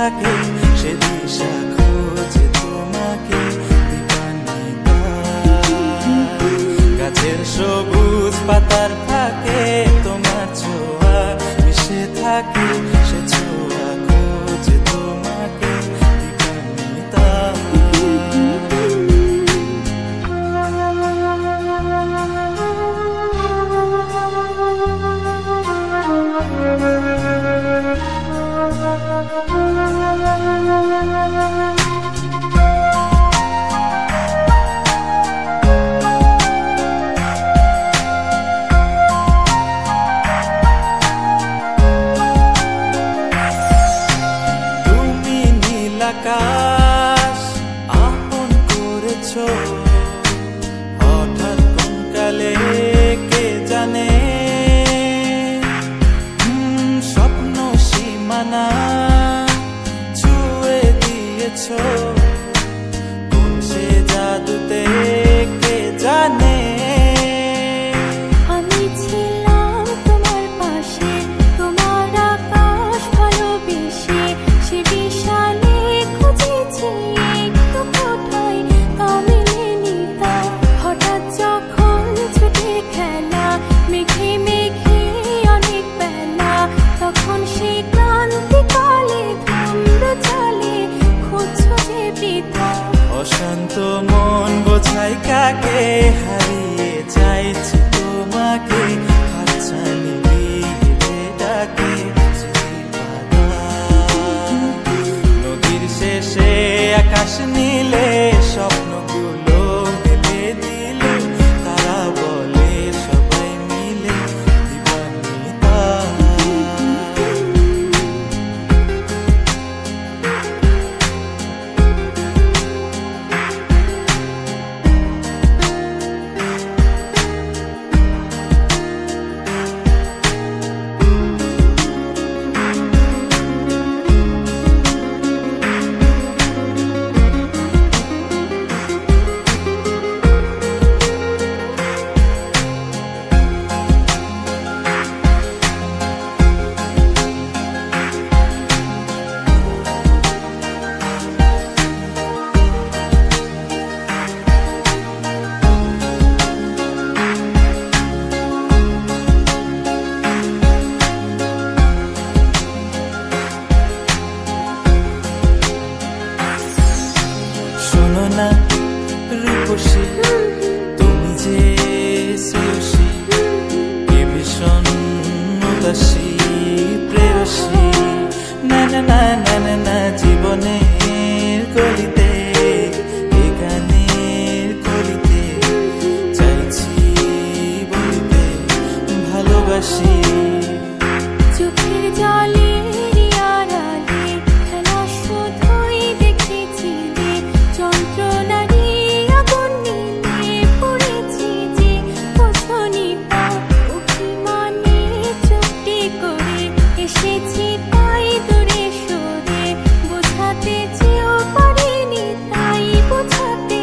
থাকে সে দিশা খোঁজে তোমাকে দীপান্বিতা। গাছের সবুজ পাতার থাকে তোমার ছোঁয়া মিশে থাকে সে ছোঁয়া খোঁজে তোমাকে দীপান্বিতা। তুমি নীল আকাশ আপন করেছো হঠাৎ কোন কালে কে জানে, স্বপ্ন সীমানা ছুঁয়ে দিয়েছো কোন সে জাদুতে কে জানে। আমি ছিলাম তোমার পাশে, তোমার আকাশ ভালোবেসে, সে বিশালে খুঁজেছি একটু কোথায় তা মেলেনি তা। হঠাৎ যখন ছুটে খেলা মেঘে মেঘে অনেক বেলা, তখন সে ক্লান্তিকালে ধূম্র চালে খুঁজছো যে বৃথা। অশান্ত মন বোঝাই কাকে হারিয়ে চাইছি তোমাকে হাতছানি দিয়ে ডাকে নদীর শেষে আকাশ নীলে স্বপ্নগুলো মেলে দিলে তারা বলে সবাই মিলে দীপান্বিতা। শোনো না রূপসী তুমি যে শ্রেয়সী কে ভীষণ উদাসী প্রেয়সী। না না না না না না জীবনের গলিতে এ গানের কলিতে চাইছি বলিতে ভালোবাসি। চোখের জলের আড়ালে খেলা শুধুই দেখেছি যে, যন্ত্রণারই আগুন নিয়ে পড়েছি যে বোঝনি তা। অভিমানে চুপটি করে এসেছি তাই দূরে সরে, বোঝাতে চেয়েও পারিনি তাই বোঝাতে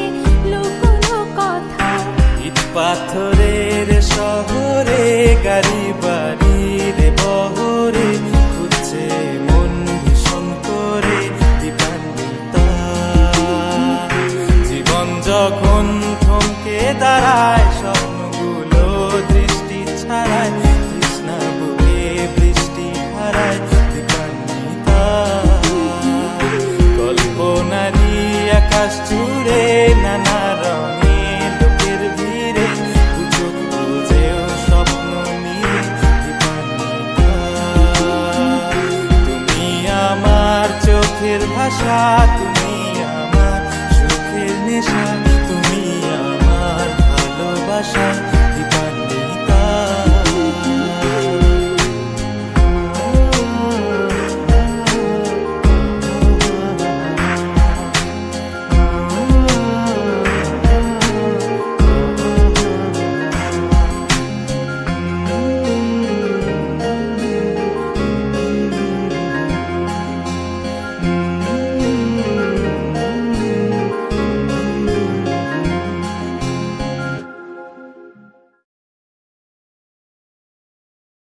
লুকোনো কথা। ইট পাথরের শহরে গাড়ি বাড়ির বহরে খুঁজছে মন ভীষণ করে দীপান্বিতা। জীবন যখন থমকে দাঁড়ায় স্বপ্নগুলো দৃষ্টি ছাড়ায় তৃষ্ণা বুকে বৃষ্টি হারায় দীপান্বিতা। কল্পনারই আকাশ জুড়ে নানা